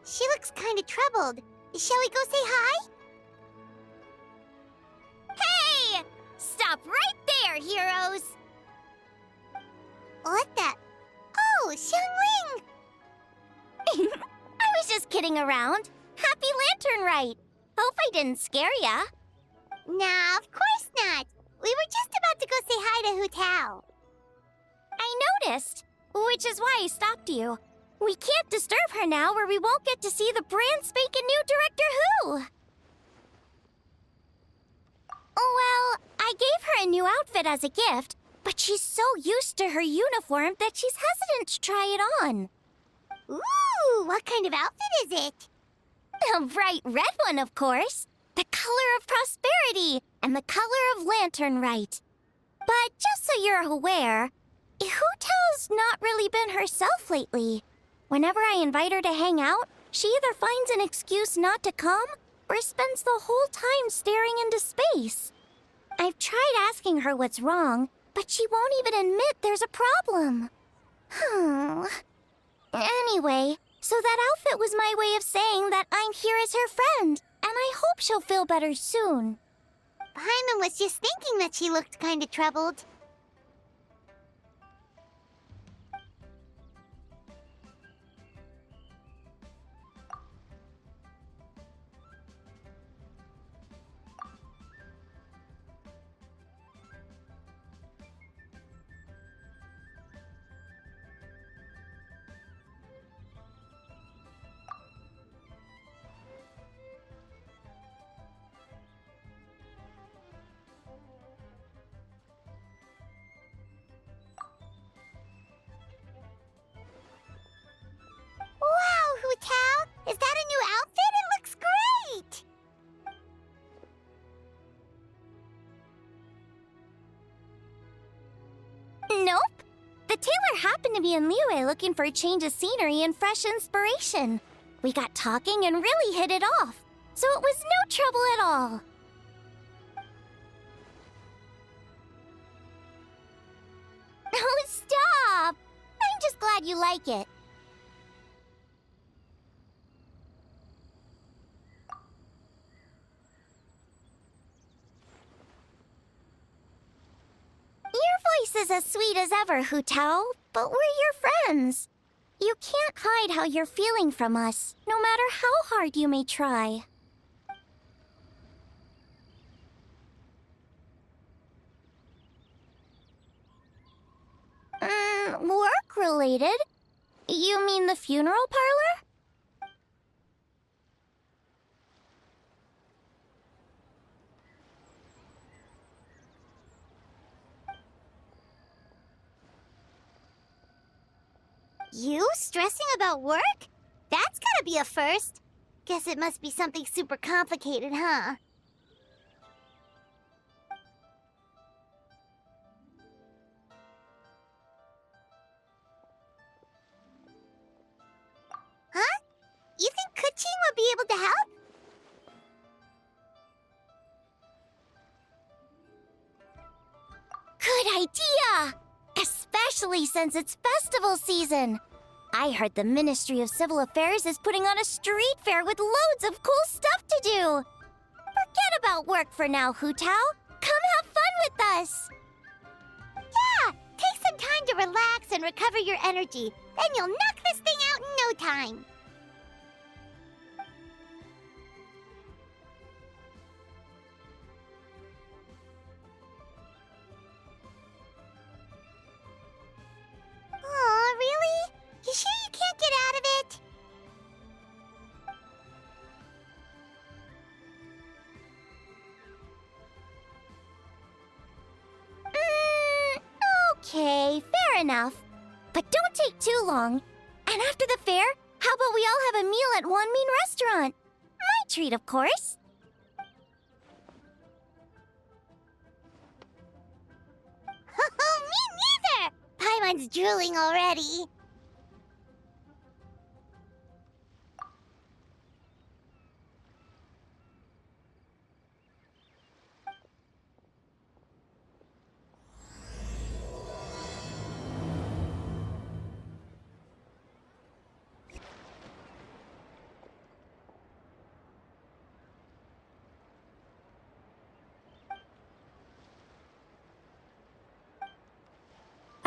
She looks kinda troubled. Shall we go say hi? Hey! Stop right there, heroes! What the? Oh, Xiangling! I was just kidding around. Happy Lantern Rite! Hope I didn't scare ya. Nah, of course not. We were just about to go say hi to Hu Tao. I noticed, which is why I stopped you. We can't disturb her now or we won't get to see the brand spanking new Director Who. Well, I gave her a new outfit as a gift, but she's so used to her uniform that she's hesitant to try it on. Ooh, what kind of outfit is it? A bright red one, of course. The color of prosperity and the color of Lantern Rite. But just so you're aware, Hu Tao's not really been herself lately. Whenever I invite her to hang out, she either finds an excuse not to come or spends the whole time staring into space. I've tried asking her what's wrong, but she won't even admit there's a problem. Anyway, so that outfit was my way of saying that I'm here as her friend, and I hope she'll feel better soon. Paimon was just thinking that she looked kinda troubled. Wow, Hu Tao! Is that a new outfit? It looks great! Nope. The tailor happened to be in Liyue looking for a change of scenery and fresh inspiration. We got talking and really hit it off, so it was no trouble at all. Oh, stop! I'm just glad you like it. Your voice is as sweet as ever, Hu Tao, but we're your friends. You can't hide how you're feeling from us, no matter how hard you may try. Work-related? You mean the funeral parlor? You stressing about work? That's gotta be a first. Guess it must be something super complicated, huh? Huh? You think Kuching would be able to help? Good idea! Especially since it's festival season. I heard the Ministry of Civil Affairs is putting on a street fair with loads of cool stuff to do. Forget about work for now, Hu Tao. Come have fun with us. Yeah, take some time to relax and recover your energy. Then you'll knock this thing out in no time. Aw, really? You sure you can't get out of it? Okay, fair enough. But don't take too long. And after the fair, how about we all have a meal at Wanmin Restaurant? My treat, of course. Me neither! Paimon's drooling already.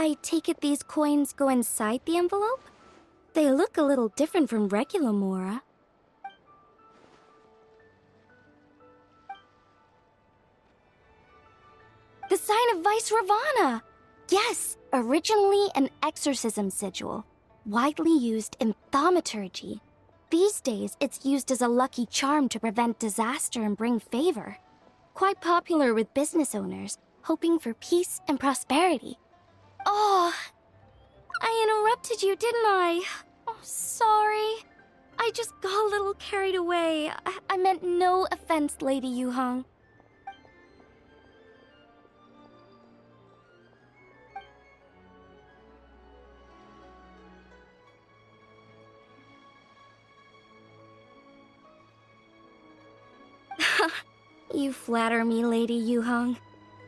I take it these coins go inside the envelope? They look a little different from regular Mora. The sign of Vice Ravana! Yes, originally an exorcism sigil, widely used in thaumaturgy. These days, it's used as a lucky charm to prevent disaster and bring favor. Quite popular with business owners, hoping for peace and prosperity. Oh, I interrupted you, didn't I? Oh, sorry. I just got a little carried away. I meant no offense, Lady Yuhong. You flatter me, Lady Yuhong.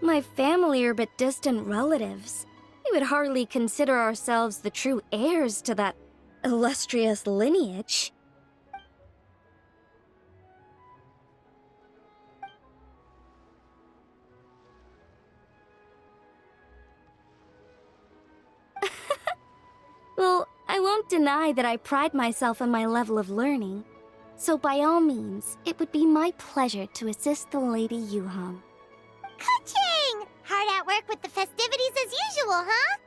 My family are but distant relatives. We would hardly consider ourselves the true heirs to that illustrious lineage. Well, I won't deny that I pride myself on my level of learning. So by all means, it would be my pleasure to assist the Lady Yuhong. Ka-ching! Hard at work with the festivities as usual, huh?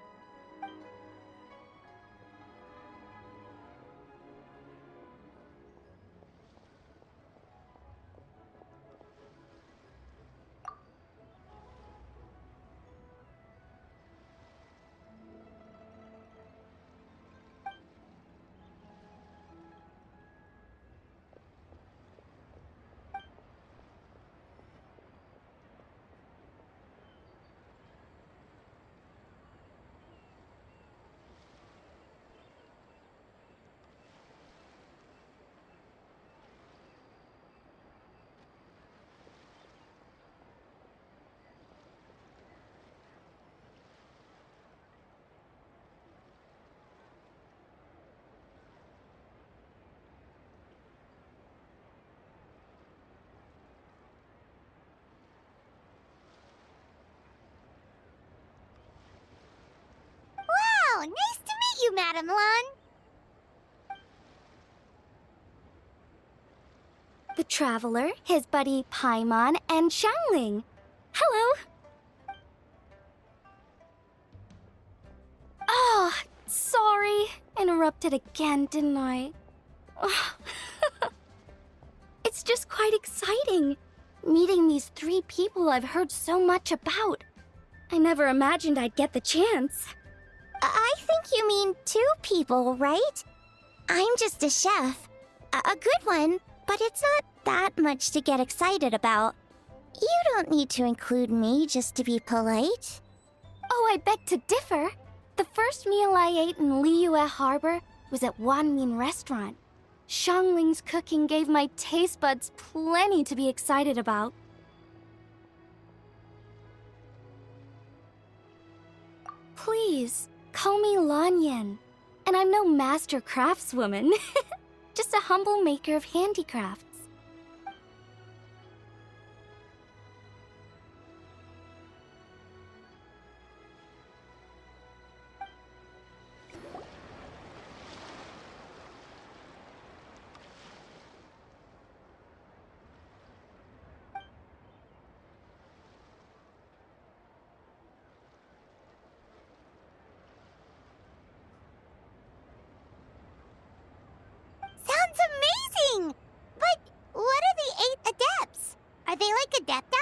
Wow, nice to meet you, Madam Lan. The Traveler, his buddy Paimon, and Xiangling. Hello! Oh, sorry. Interrupted again, didn't I? It's just quite exciting. Meeting these 3 people I've heard so much about. I never imagined I'd get the chance. I think you mean 2 people, right? I'm just a chef. A good one, but it's not that much to get excited about. You don't need to include me just to be polite. Oh, I beg to differ. The first meal I ate in Liyue Harbor was at Wanmin Restaurant. Xiangling's cooking gave my taste buds plenty to be excited about. Please, call me Lanyan. And I'm no master craftswoman. Just a humble maker of handicrafts. Sounds amazing! But what are the 8 adepts? Are they like adepti?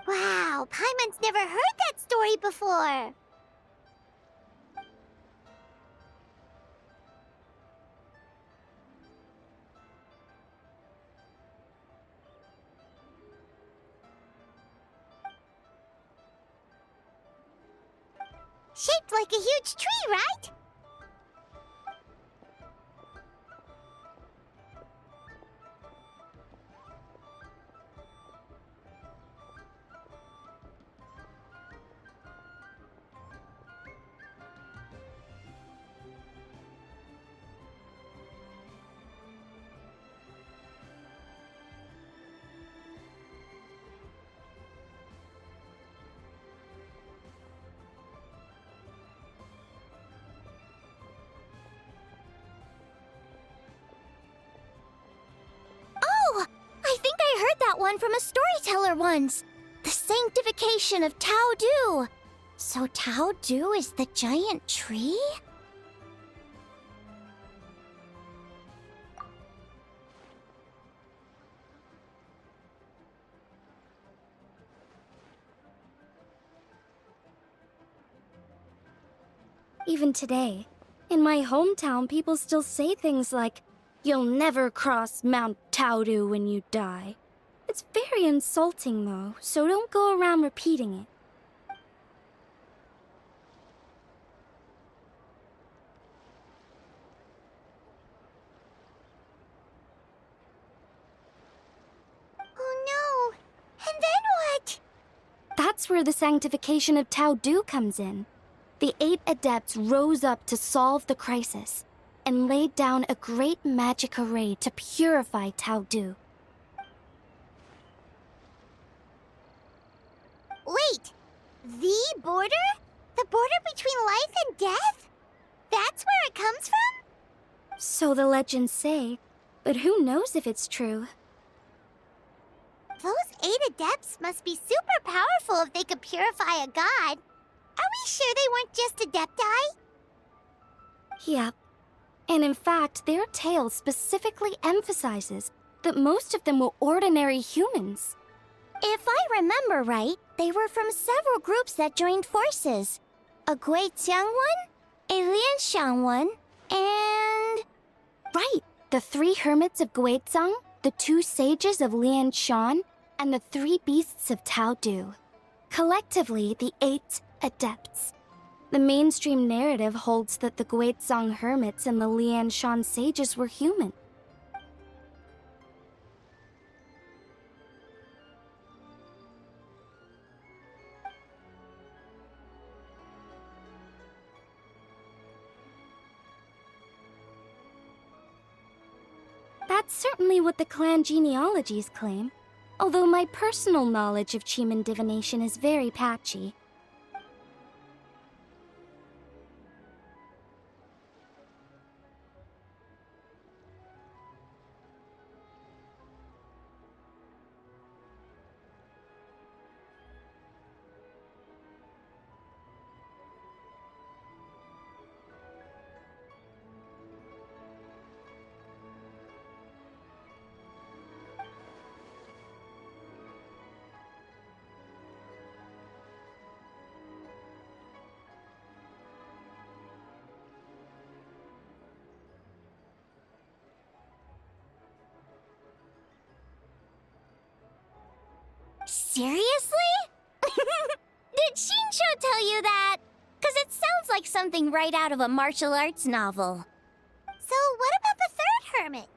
Wow, Paimon's never heard that story before. Shaped like a huge tree, right? that one from a storyteller once. The sanctification of Tao Du. So Tao Du is the giant tree? Even today, in my hometown, people still say things like, "You'll never cross Mount Taodu when you die." It's very insulting, though, so don't go around repeating it. Oh no! And then what? That's where the sanctification of Taodu comes in. The 8 adepts rose up to solve the crisis and laid down a great magic array to purify Taodu. Wait! The border? The border between life and death? That's where it comes from? So the legends say, but who knows if it's true? Those 8 adepts must be super powerful if they could purify a god. Are we sure they weren't just adepti? Yep. And in fact, their tale specifically emphasizes that most of them were ordinary humans. If I remember right, they were from several groups that joined forces. A Guixiang one, a Lianshan one, and... Right! The 3 hermits of Guizang, the 2 sages of Lianshan, and the 3 beasts of Taodu. Collectively, the 8 adepts. The mainstream narrative holds that the Guizang hermits and the Lianshan sages were human. That's certainly what the clan genealogies claim, although my personal knowledge of Chiman divination is very patchy. Seriously? Did Shinsho tell you that? 'Cause it sounds like something right out of a martial arts novel. So what about the 3rd hermit?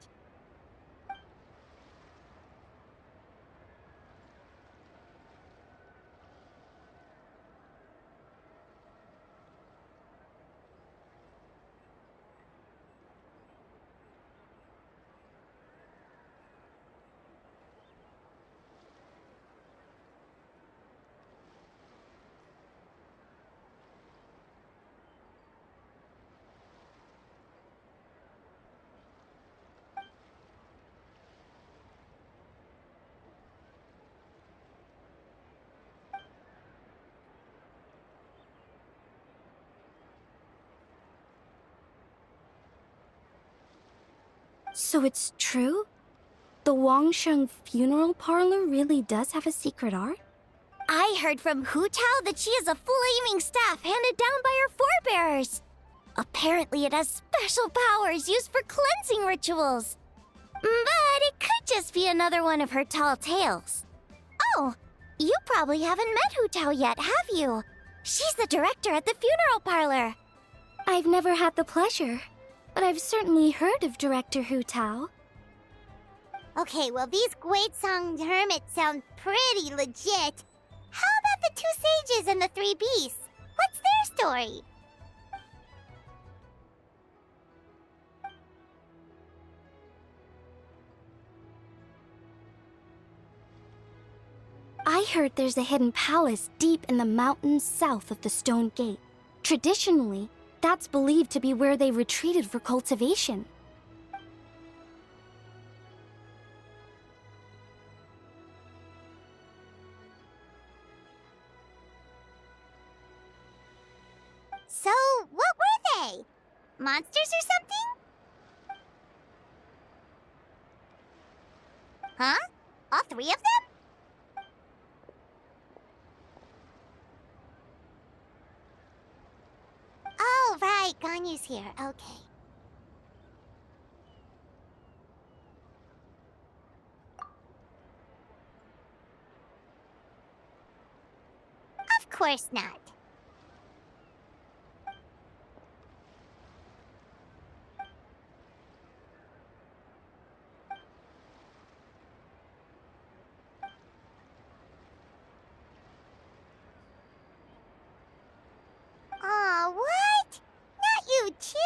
So it's true? The Wangsheng funeral parlor really does have a secret art? I heard from Hu Tao that she has a flaming staff handed down by her forebears. Apparently it has special powers used for cleansing rituals. But it could just be another one of her tall tales. Oh, you probably haven't met Hu Tao yet, have you? She's the director at the funeral parlor. I've never had the pleasure, but I've certainly heard of Director Hu Tao. Okay, well these Guizang hermits sound pretty legit. How about the 2 sages and the 3 beasts? What's their story? I heard there's a hidden palace deep in the mountains south of the Stone Gate. Traditionally, that's believed to be where they retreated for cultivation. So, what were they? Monsters or something? Huh? All three of them? Oh, right. Ganyu's here. Okay. Of course not. Aw, what? Not you too?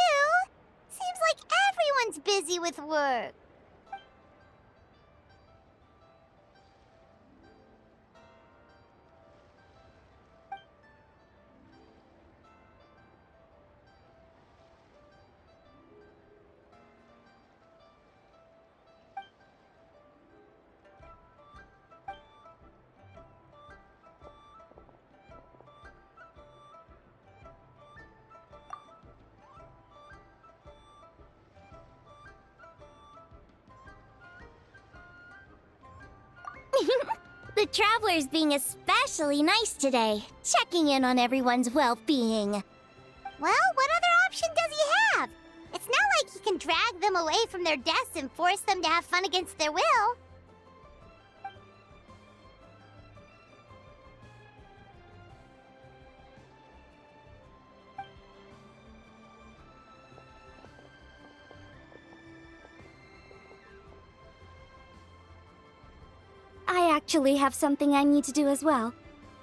Seems like everyone's busy with work. The traveler's being especially nice today, checking in on everyone's well-being. Well, what other option does he have? It's not like he can drag them away from their desks and force them to have fun against their will. I actually have something I need to do as well,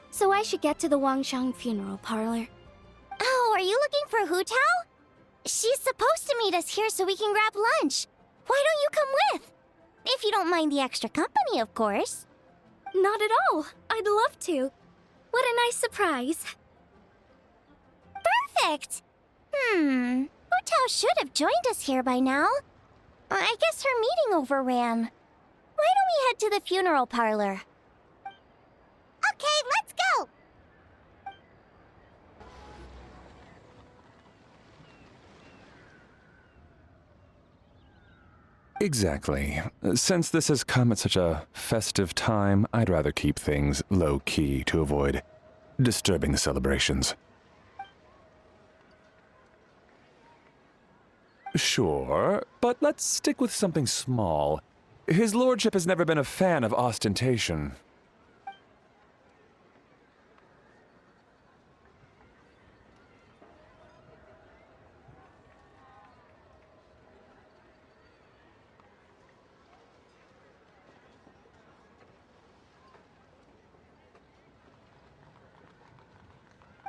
so I should get to the Wangshang funeral parlor. Oh, are you looking for Hu Tao? She's supposed to meet us here so we can grab lunch. Why don't you come with? If you don't mind the extra company, of course. Not at all. I'd love to. What a nice surprise. Perfect! Hu Tao should have joined us here by now. I guess her meeting overran. Why don't we head to the funeral parlor? Okay, let's go! Exactly. Since this has come at such a festive time, I'd rather keep things low-key to avoid disturbing the celebrations. Sure, but let's stick with something small. His lordship has never been a fan of ostentation.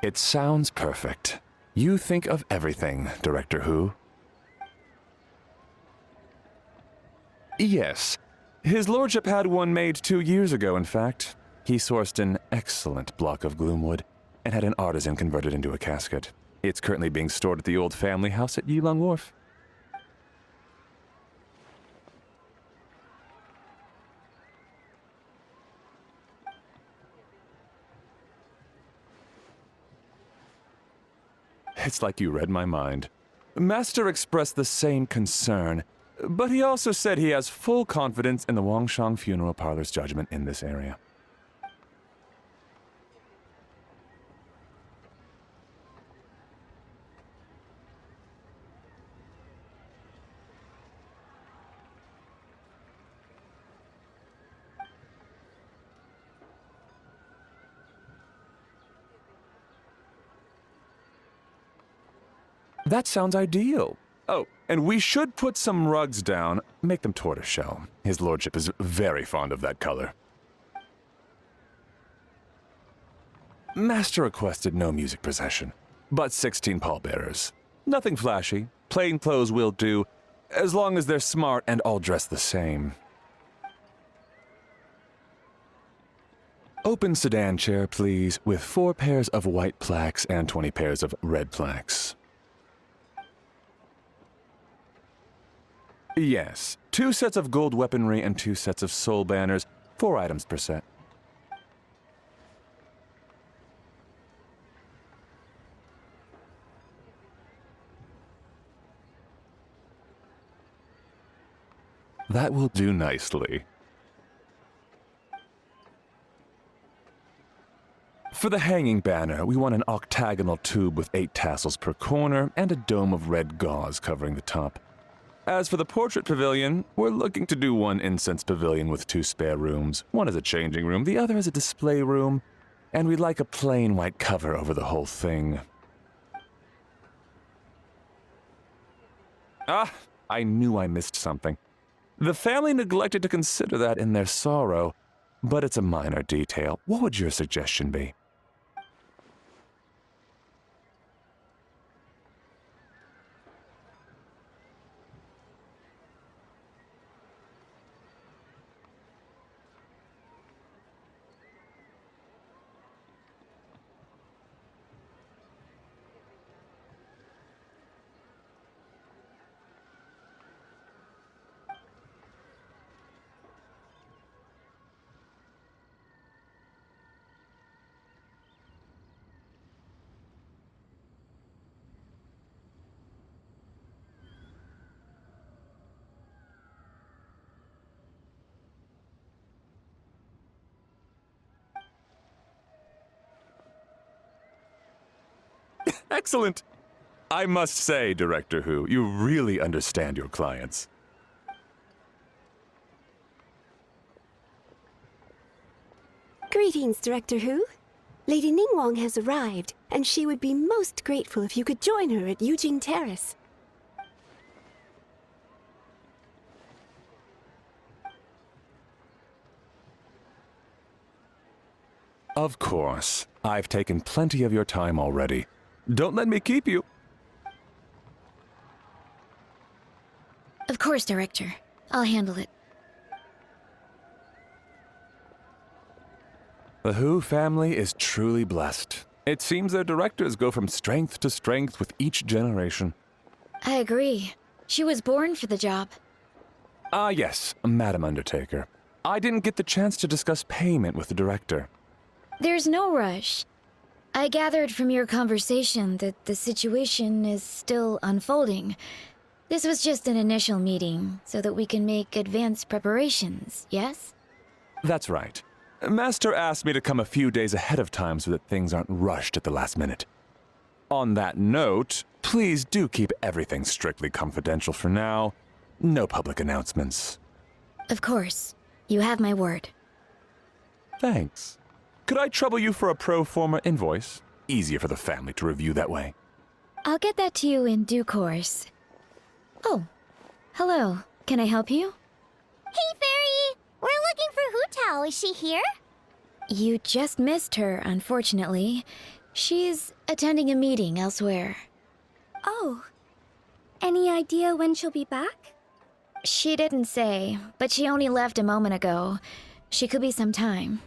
It sounds perfect. You think of everything, Director Hu. Yes. His lordship had one made 2 years ago, in fact. He sourced an excellent block of gloomwood and had an artisan convert it into a casket. It's currently being stored at the old family house at Yilong Wharf. It's like you read my mind. Master expressed the same concern, but he also said he has full confidence in the Wangshang funeral parlor's judgment in this area. That sounds ideal. Oh, and we should put some rugs down, make them tortoiseshell. His lordship is very fond of that color. Master requested no music procession, but 16 pallbearers. Nothing flashy, plain clothes will do, as long as they're smart and all dressed the same. Open sedan chair, please, with 4 pairs of white plaques and 20 pairs of red plaques. Yes, 2 sets of gold weaponry and 2 sets of soul banners, 4 items per set. That will do nicely. For the hanging banner, we want an octagonal tube with 8 tassels per corner and a dome of red gauze covering the top. As for the portrait pavilion, we're looking to do one incense pavilion with 2 spare rooms. One is a changing room, the other is a display room, and we'd like a plain white cover over the whole thing. Ah, I knew I missed something. The family neglected to consider that in their sorrow, but it's a minor detail. What would your suggestion be? Excellent! I must say, Director Who, you really understand your clients. Greetings, Director Who. Lady Ningguang has arrived, and she would be most grateful if you could join her at Yujing Terrace. Of course. I've taken plenty of your time already. Don't let me keep you. Of course, Director. I'll handle it. The Who family is truly blessed. It seems their directors go from strength to strength with each generation. I agree. She was born for the job. Ah, yes, Madam Undertaker. I didn't get the chance to discuss payment with the director. There's no rush. I gathered from your conversation that the situation is still unfolding. This was just an initial meeting, so that we can make advanced preparations, yes? That's right. Master asked me to come a few days ahead of time so that things aren't rushed at the last minute. On that note, please do keep everything strictly confidential for now. No public announcements. Of course. You have my word. Thanks. Could I trouble you for a pro forma invoice? Easier for the family to review that way. I'll get that to you in due course. Oh, hello. Can I help you? Hey, Fairy! We're looking for Hu Tao. Is she here? You just missed her, unfortunately. She's attending a meeting elsewhere. Oh. Any idea when she'll be back? She didn't say, but she only left a moment ago. She could be some time.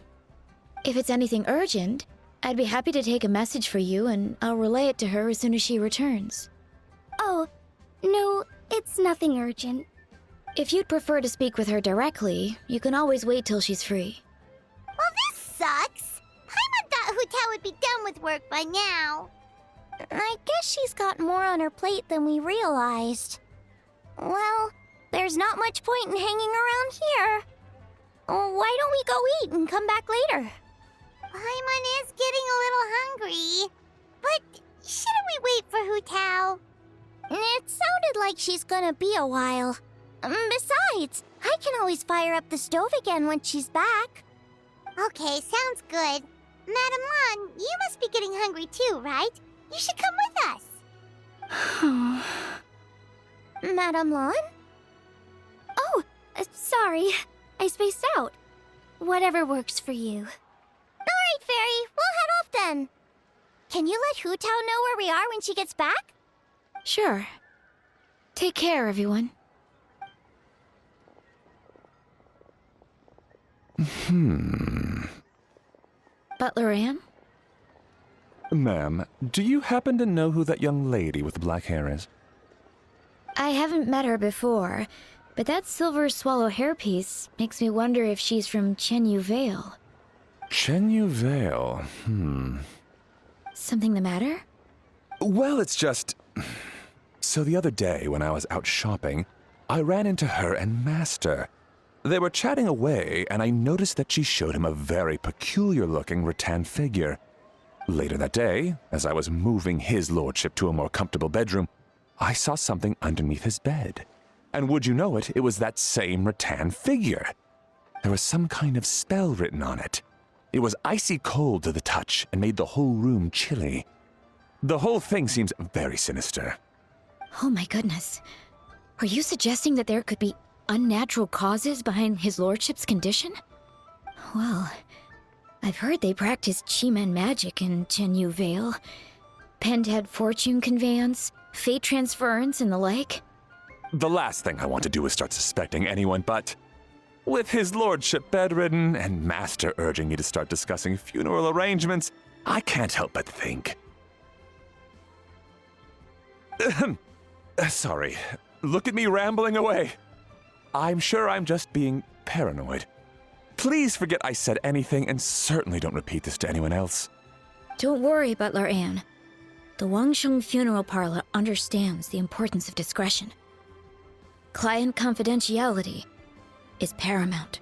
If it's anything urgent, I'd be happy to take a message for you and I'll relay it to her as soon as she returns. Oh, no, it's nothing urgent. If you'd prefer to speak with her directly, you can always wait till she's free. Well, this sucks. Paimon thought Hu Tao would be done with work by now. I guess she's got more on her plate than we realized. Well, there's not much point in hanging around here. Why don't we go eat and come back later? Paimon is getting a little hungry. But shouldn't we wait for Hu Tao? It sounded like she's gonna be a while. Besides, I can always fire up the stove again when she's back. Okay, sounds good. Madam Lan, you must be getting hungry too, right? You should come with us. Madam Lan? Oh, sorry. I spaced out. Whatever works for you. All right, Fairy. We'll head off then. Can you let Hu Tao know where we are when she gets back? Sure. Take care, everyone. Butler Ann? Ma'am, do you happen to know who that young lady with the black hair is? I haven't met her before, but that silver swallow hairpiece makes me wonder if she's from Chenyu Vale. Chenyu Vale, Something the matter? Well, it's just... So the other day when I was out shopping, I ran into her and Master. They were chatting away, and I noticed that she showed him a very peculiar-looking rattan figure. Later that day, as I was moving his lordship to a more comfortable bedroom, I saw something underneath his bed. And would you know it, it was that same rattan figure. There was some kind of spell written on it. It was icy cold to the touch and made the whole room chilly. The whole thing seems very sinister. Oh my goodness. Are you suggesting that there could be unnatural causes behind his lordship's condition? Well, I've heard they practice Chi-Man magic in Tenyu Vale. Pendhead fortune conveyance, fate transference, and the like. The last thing I want to do is start suspecting anyone, but with his lordship bedridden and Master urging me to start discussing funeral arrangements, I can't help but think. Sorry. Look at me rambling away. I'm sure I'm just being paranoid. Please forget I said anything, and certainly don't repeat this to anyone else. Don't worry, Butler Anne. The Wangsheng Funeral Parlor understands the importance of discretion. Client confidentiality is paramount.